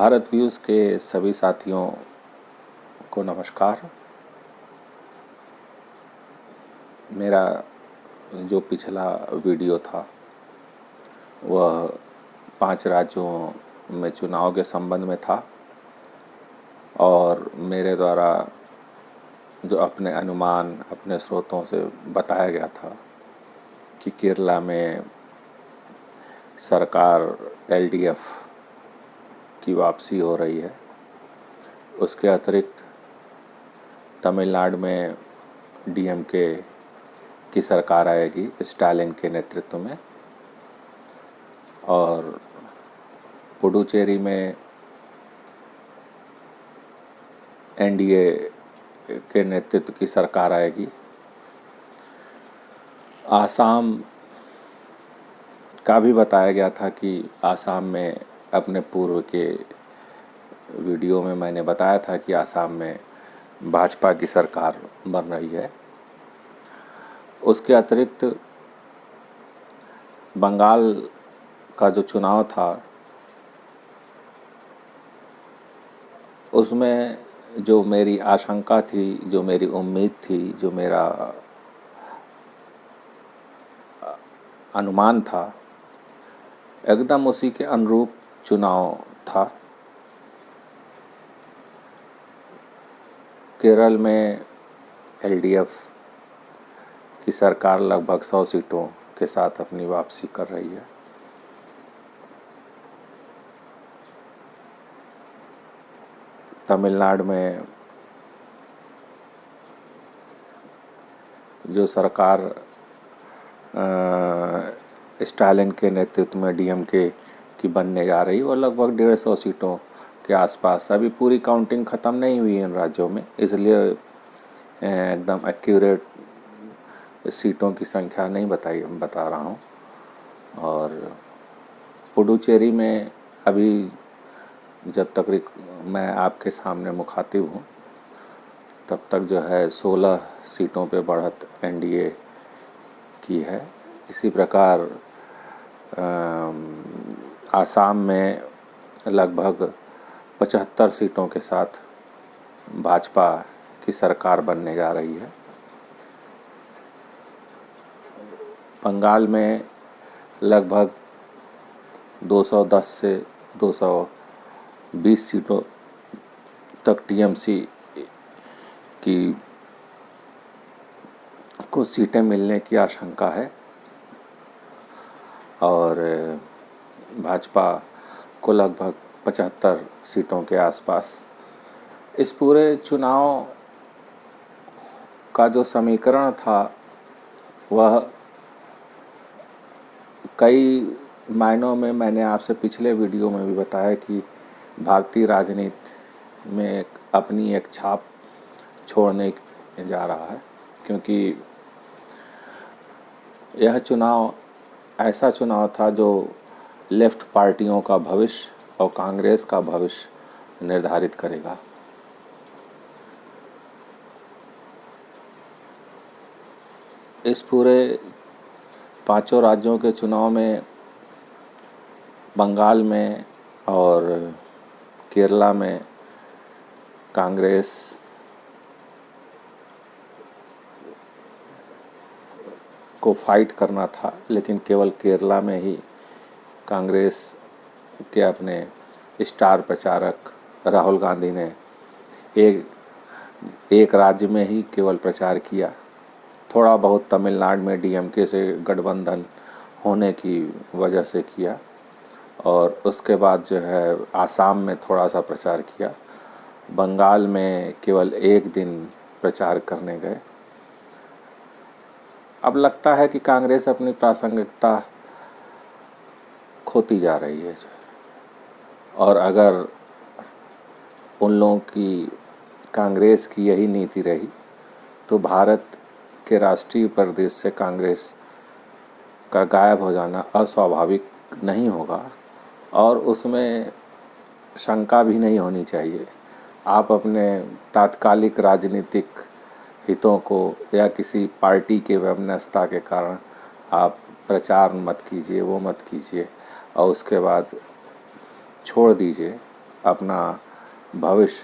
Bharat views के सभी साथियों को नमस्कार। मेरा जो पिछला वीडियो था वह 5 राज्यों में चुनाव के संबंध में था और मेरे द्वारा जो अपने अनुमान अपने स्रोतों से बताया गया था कि केरला में सरकार एलडीएफ की वापसी हो रही है। उसके अतिरिक्त तमिलनाडु में डीएमके की सरकार आएगी स्टालिन के नेतृत्व में, और पुडुचेरी में एनडीए के नेतृत्व की सरकार आएगी। आसाम का भी बताया गया था कि आसाम में अपने पूर्व के वीडियो में मैंने बताया था कि आसाम में भाजपा की सरकार बन रही है। उसके अतिरिक्त बंगाल का जो चुनाव था उसमें जो मेरी आशंका थी, जो मेरी उम्मीद थी, जो मेरा अनुमान था, एकदम उसी के अनुरूप चुनाव था। केरल में एलडीएफ की सरकार लगभग 100 सीटों के साथ अपनी वापसी कर रही है। तमिलनाडु में जो सरकार स्टालिन के नेतृत्व में डीएमके की बनने जा रही है वो लगभग 150 सीटों के आसपास। अभी पूरी काउंटिंग ख़त्म नहीं हुई इन राज्यों में, इसलिए एकदम एक्यूरेट सीटों की संख्या नहीं बता रहा हूँ। और पुडुचेरी में अभी जब तक मैं आपके सामने मुखातिब हूँ तब तक जो है 16 सीटों पे बढ़त एनडीए की है। इसी प्रकार आसाम में लगभग 75 सीटों के साथ भाजपा की सरकार बनने जा रही है। बंगाल में लगभग 210 से 220 सीटों तक टीएमसी की को सीटें मिलने की आशंका है और भाजपा को लगभग 75 सीटों के आसपास। इस पूरे चुनाव का जो समीकरण था वह कई मायनों में मैंने आपसे पिछले वीडियो में भी बताया कि भारतीय राजनीति में अपनी एक छाप छोड़ने जा रहा है, क्योंकि यह चुनाव ऐसा चुनाव था जो लेफ्ट पार्टियों का भविष्य और कांग्रेस का भविष्य निर्धारित करेगा। इस पूरे 5 राज्यों के चुनाव में बंगाल में और केरला में कांग्रेस को फाइट करना था, लेकिन केवल केरला में ही कांग्रेस के अपने स्टार प्रचारक राहुल गांधी ने एक राज्य में ही केवल प्रचार किया। थोड़ा बहुत तमिलनाडु में डीएमके से गठबंधन होने की वजह से किया और उसके बाद जो है आसाम में थोड़ा सा प्रचार किया। बंगाल में केवल एक दिन प्रचार करने गए। अब लगता है कि कांग्रेस अपनी प्रासंगिकता खोती जा रही है और अगर उन लोगों की कांग्रेस की यही नीति रही तो भारत के राष्ट्रीय परिदृश्य से कांग्रेस का गायब हो जाना अस्वाभाविक नहीं होगा और उसमें शंका भी नहीं होनी चाहिए। आप अपने तात्कालिक राजनीतिक हितों को या किसी पार्टी के वैमनस्यता के कारण आप प्रचार मत कीजिए, वो मत कीजिए और उसके बाद छोड़ दीजिए। अपना भविष्य,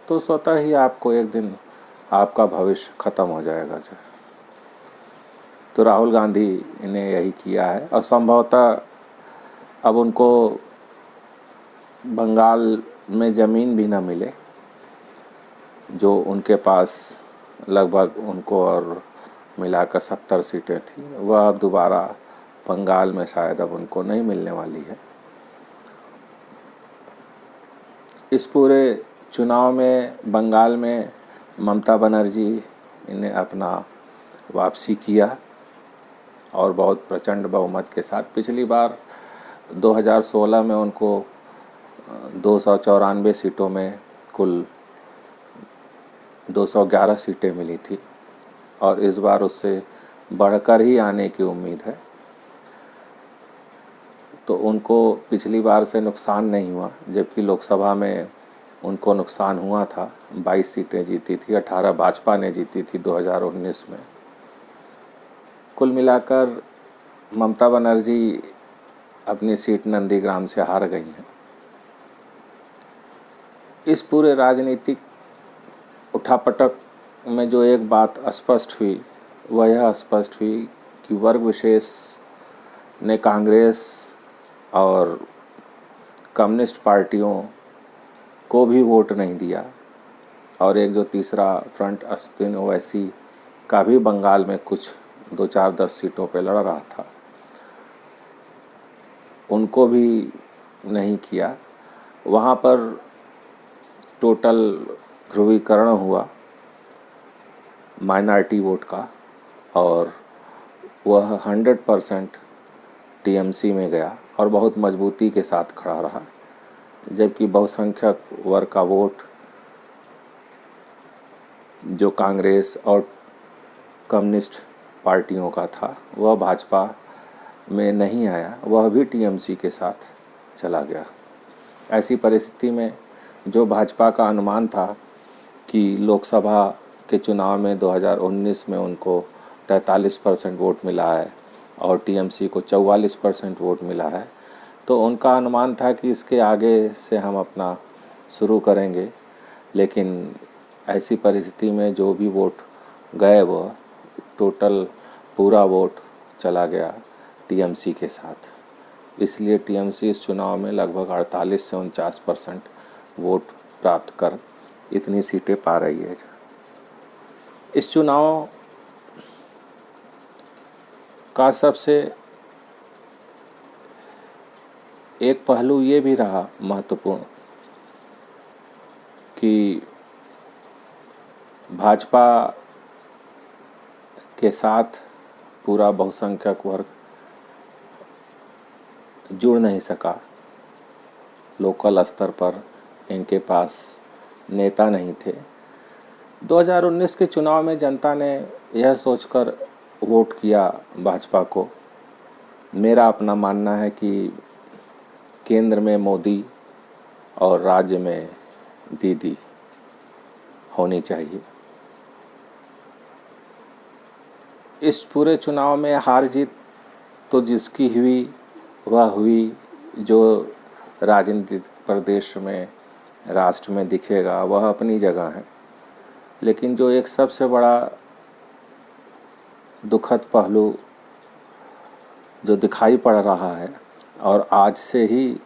तो स्वतः ही आपको एक दिन आपका भविष्य खत्म हो जाएगा। जो तो राहुल गांधी ने यही किया है और संभवतः अब उनको बंगाल में ज़मीन भी ना मिले, जो उनके पास लगभग उनको और मिलाकर 70 सीटें थी, वह अब दोबारा बंगाल में शायद अब उनको नहीं मिलने वाली है। इस पूरे चुनाव में बंगाल में ममता बनर्जी ने अपना वापसी किया और बहुत प्रचंड बहुमत के साथ। पिछली बार 2016 में उनको 294 सीटों में कुल 211 सीटें मिली थी और इस बार उससे बढ़कर ही आने की उम्मीद है। तो उनको पिछली बार से नुकसान नहीं हुआ, जबकि लोकसभा में उनको नुकसान हुआ था। 22 सीटें जीती थी, 18 भाजपा ने जीती थी 2019 में। कुल मिलाकर ममता बनर्जी अपनी सीट नंदीग्राम से हार गई हैं। इस पूरे राजनीतिक उठापटक में जो एक बात स्पष्ट हुई, वह यह स्पष्ट हुई कि वर्ग विशेष ने कांग्रेस और कम्युनिस्ट पार्टियों को भी वोट नहीं दिया और एक जो तीसरा फ्रंट अश्विन ओवैसी का भी बंगाल में कुछ 2-4-10 सीटों पे लड़ रहा था, उनको भी नहीं किया। वहाँ पर टोटल ध्रुवीकरण हुआ माइनॉरिटी वोट का और वह 100% टीएमसी में गया और बहुत मजबूती के साथ खड़ा रहा, जबकि बहुसंख्यक वर्ग का वोट जो कांग्रेस और कम्युनिस्ट पार्टियों का था वह भाजपा में नहीं आया, वह भी टीएमसी के साथ चला गया। ऐसी परिस्थिति में जो भाजपा का अनुमान था कि लोकसभा के चुनाव में 2019 में उनको 43% वोट मिला है और टीएमसी को 44% वोट मिला है, तो उनका अनुमान था कि इसके आगे से हम अपना शुरू करेंगे। लेकिन ऐसी परिस्थिति में जो भी वोट गए वह टोटल पूरा वोट चला गया टीएमसी के साथ। इसलिए टीएमसी इस चुनाव में लगभग 48 से 49% वोट प्राप्त कर इतनी सीटें पा रही है। इस चुनाव का सबसे एक पहलू ये भी रहा महत्वपूर्ण कि भाजपा के साथ पूरा बहुसंख्यक वर्ग जुड़ नहीं सका। लोकल स्तर पर इनके पास नेता नहीं थे। 2019 के चुनाव में जनता ने यह सोचकर वोट किया भाजपा को। मेरा अपना मानना है कि केंद्र में मोदी और राज्य में दीदी होनी चाहिए। इस पूरे चुनाव में हार जीत तो जिसकी हुई वह हुई, जो राजनीतिक प्रदेश में राष्ट्र में दिखेगा वह अपनी जगह है। लेकिन जो एक सबसे बड़ा दुखद पहलू जो दिखाई पड़ रहा है और आज से ही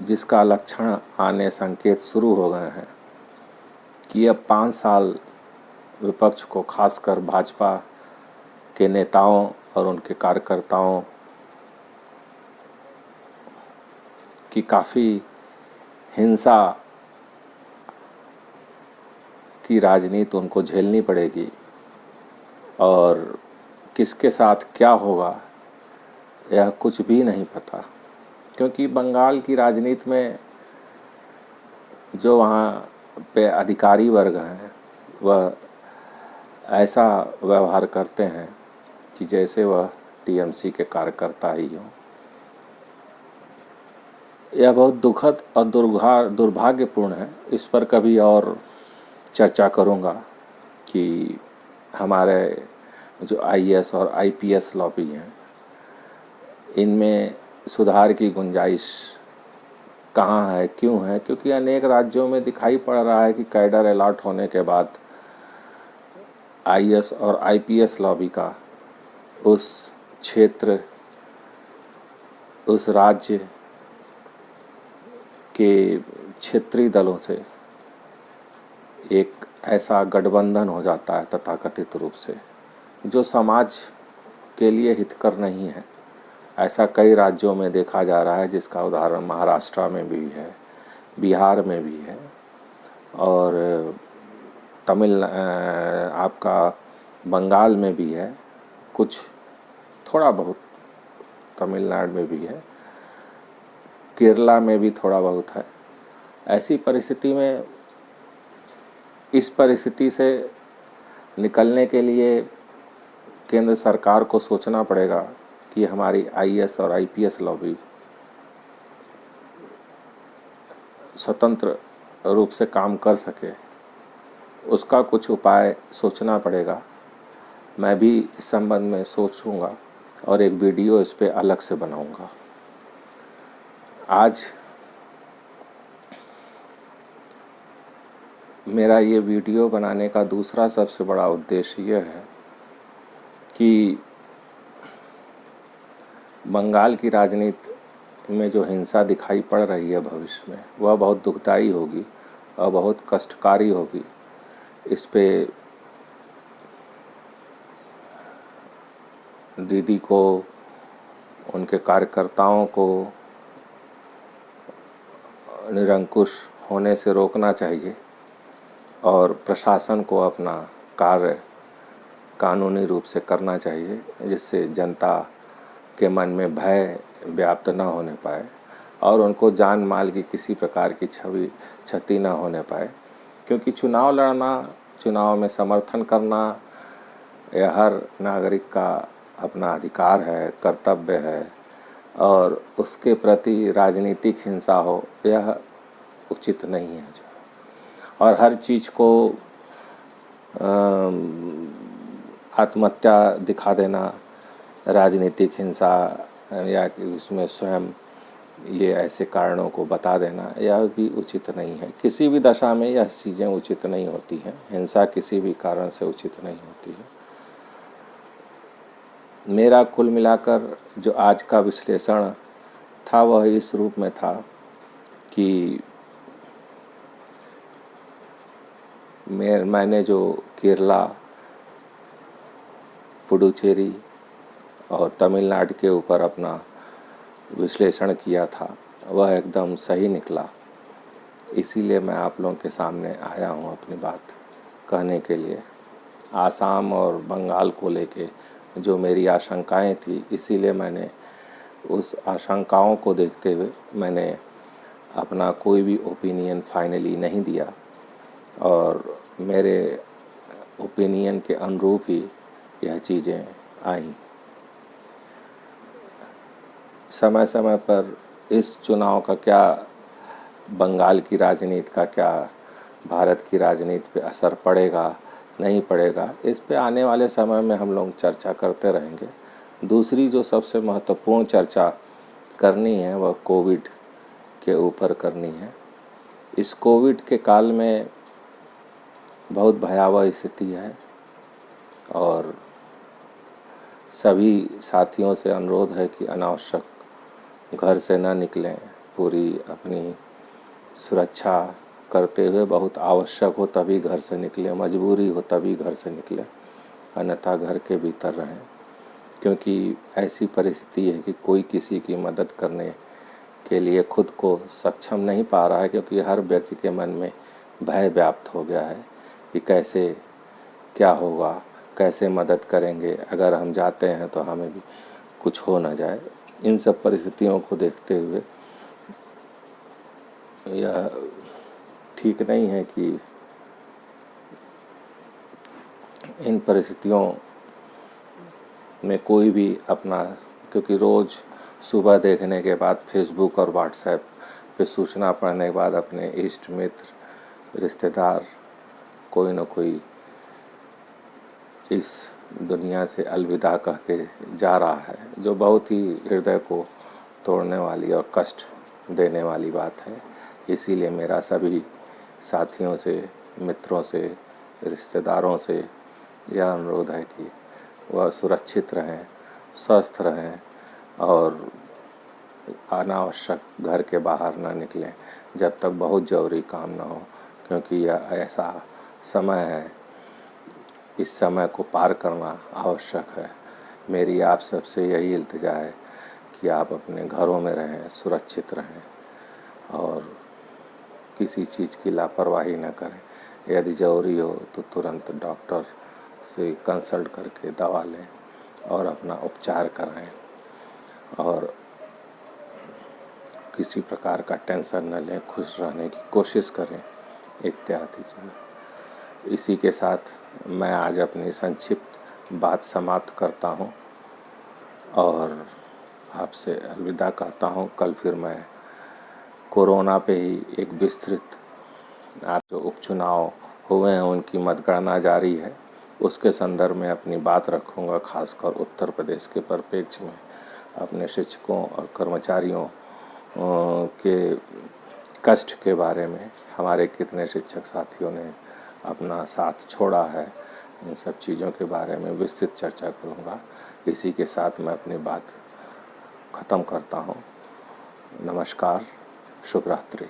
जिसका लक्षण आने संकेत शुरू हो गए हैं कि अब 5 साल विपक्ष को, खासकर भाजपा के नेताओं और उनके कार्यकर्ताओं की काफ़ी हिंसा की राजनीति उनको झेलनी पड़ेगी और किसके साथ क्या होगा यह कुछ भी नहीं पता। क्योंकि बंगाल की राजनीति में जो वहाँ पे अधिकारी वर्ग हैं वह ऐसा व्यवहार करते हैं कि जैसे वह टीएमसी के कार्यकर्ता ही हों। यह बहुत दुखद और दुर्भाग्यपूर्ण है। इस पर कभी और चर्चा करूँगा कि हमारे जो आईएएस और आईपीएस लॉबी हैं इनमें सुधार की गुंजाइश कहाँ है, क्यों है? क्योंकि अनेक राज्यों में दिखाई पड़ रहा है कि कैडर अलॉट होने के बाद आईएएस और आईपीएस लॉबी का उस क्षेत्र, उस राज्य के क्षेत्रीय दलों से एक ऐसा गठबंधन हो जाता है तथाकथित रूप से, जो समाज के लिए हितकर नहीं है। ऐसा कई राज्यों में देखा जा रहा है, जिसका उदाहरण महाराष्ट्र में भी है, बिहार में भी है, और आपका बंगाल में भी है, कुछ थोड़ा बहुत तमिलनाडु में भी है, केरला में भी थोड़ा बहुत है। ऐसी परिस्थिति में इस परिस्थिति से निकलने के लिए केंद्र सरकार को सोचना पड़ेगा कि हमारी आईएएस और आईपीएस लॉबी स्वतंत्र रूप से काम कर सके, उसका कुछ उपाय सोचना पड़ेगा। मैं भी इस संबंध में सोचूंगा और एक वीडियो इस पे अलग से बनाऊंगा। आज मेरा ये वीडियो बनाने का दूसरा सबसे बड़ा उद्देश्य यह है कि बंगाल की राजनीति में जो हिंसा दिखाई पड़ रही है भविष्य में, वह बहुत दुखदाई होगी और बहुत कष्टकारी होगी। इस पे दीदी को, उनके कार्यकर्ताओं को निरंकुश होने से रोकना चाहिए और प्रशासन को अपना कार्य कानूनी रूप से करना चाहिए, जिससे जनता के मन में भय व्याप्त न होने पाए और उनको जान माल की किसी प्रकार की क्षति न होने पाए। क्योंकि चुनाव लड़ना, चुनाव में समर्थन करना, यह हर नागरिक का अपना अधिकार है, कर्तव्य है, और उसके प्रति राजनीतिक हिंसा हो, यह उचित नहीं है। और हर चीज़ को आत्महत्या दिखा देना, राजनीतिक हिंसा, या कि उसमें स्वयं ये ऐसे कारणों को बता देना, यह भी उचित नहीं है। किसी भी दशा में यह चीज़ें उचित नहीं होती हैं। हिंसा किसी भी कारण से उचित नहीं होती है। मेरा कुल मिलाकर जो आज का विश्लेषण था वह इस रूप में था कि मैंने जो केरला, पुडुचेरी और तमिलनाडु के ऊपर अपना विश्लेषण किया था वह एकदम सही निकला। इसीलिए मैं आप लोगों के सामने आया हूँ अपनी बात कहने के लिए। आसाम और बंगाल को लेके जो मेरी आशंकाएं थी, इसीलिए मैंने उस आशंकाओं को देखते हुए मैंने अपना कोई भी ओपिनियन फाइनली नहीं दिया और मेरे ओपिनियन के अनुरूप ही यह चीज़ें आईं। समय समय पर इस चुनाव का क्या, बंगाल की राजनीति का क्या भारत की राजनीति पे असर पड़ेगा नहीं पड़ेगा, इस पे आने वाले समय में हम लोग चर्चा करते रहेंगे। दूसरी जो सबसे महत्वपूर्ण चर्चा करनी है वह कोविड के ऊपर करनी है। इस कोविड के काल में बहुत भयावह स्थिति है और सभी साथियों से अनुरोध है कि अनावश्यक घर से न निकलें, पूरी अपनी सुरक्षा करते हुए बहुत आवश्यक हो तभी घर से निकलें, मजबूरी हो तभी घर से निकलें, अन्यथा घर के भीतर रहें। क्योंकि ऐसी परिस्थिति है कि कोई किसी की मदद करने के लिए खुद को सक्षम नहीं पा रहा है, क्योंकि हर व्यक्ति के मन में भय व्याप्त हो गया है कि कैसे क्या होगा, कैसे मदद करेंगे, अगर हम जाते हैं तो हमें भी कुछ हो न जाए। इन सब परिस्थितियों को देखते हुए यह ठीक नहीं है कि इन परिस्थितियों में कोई भी अपना, क्योंकि रोज़ सुबह देखने के बाद फेसबुक और व्हाट्सएप पे सूचना पढ़ने के बाद अपने इष्ट मित्र रिश्तेदार कोई न कोई इस दुनिया से अलविदा कह के जा रहा है, जो बहुत ही हृदय को तोड़ने वाली और कष्ट देने वाली बात है। इसीलिए मेरा सभी साथियों से, मित्रों से, रिश्तेदारों से यह अनुरोध है कि वह सुरक्षित रहें, स्वस्थ रहें और अनावश्यक घर के बाहर ना निकलें जब तक बहुत ज़रूरी काम ना हो, क्योंकि यह ऐसा समय है, इस समय को पार करना आवश्यक है। मेरी आप सबसे यही इल्तिजा है कि आप अपने घरों में रहें, सुरक्षित रहें और किसी चीज़ की लापरवाही न करें। यदि ज़रूरी हो तो तुरंत डॉक्टर से कंसल्ट करके दवा लें और अपना उपचार कराएं और किसी प्रकार का टेंशन न लें, खुश रहने की कोशिश करें इत्यादि चीज़। इसी के साथ मैं आज अपनी संक्षिप्त बात समाप्त करता हूँ और आपसे अलविदा कहता हूँ। कल फिर मैं कोरोना पे ही एक विस्तृत, आप जो उपचुनाव हुए हैं उनकी मतगणना जारी है, उसके संदर्भ में अपनी बात रखूँगा, खासकर उत्तर प्रदेश के परिप्रेक्ष्य में अपने शिक्षकों और कर्मचारियों के कष्ट के बारे में, हमारे कितने शिक्षक साथियों ने अपना साथ छोड़ा है, इन सब चीज़ों के बारे में विस्तृत चर्चा करूँगा। इसी के साथ मैं अपनी बात ख़त्म करता हूँ। नमस्कार, शुभ रात्रि।